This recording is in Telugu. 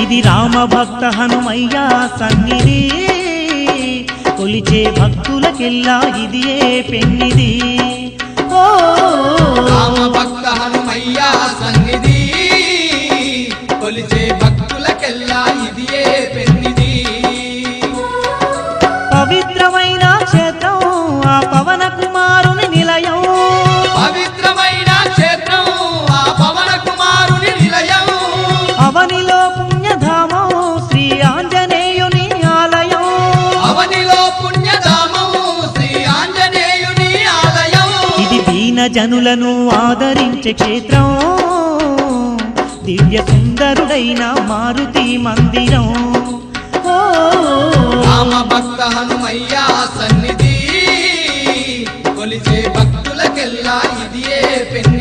ఇది రామ భక్త హనుమయ్య సన్నిధి కొలిచే భక్తులకెల్లా ఇది పెన్నిది ఓ రామ భక్త హనుమయ్య సన్నిధి కొలిచే భక్తులకెల్లా ఇది పెన్నిది పవిత్రమైన క్షేత్రం ఆ పవన కుమారుని నిలయం పవిత్రమైన క్షేత్రం ఆ పవన కుమారుని నిలయం అవనిలో పుణ్యధామం శ్రీ ఆంజనేయుని ఆలయం అవనిలో పుణ్యధామం శ్రీ ఆంజనేయుని ఆలయం ఇది దీన జనులను ఆదరించే క్షేత్రం దివ్య సుందరుడైన మారుతి మందిరం ఓ రామ భక్త హనుమయ్య సన్నిధి కొలిచే భక్తులకెల్లా ఇది పెన్నిది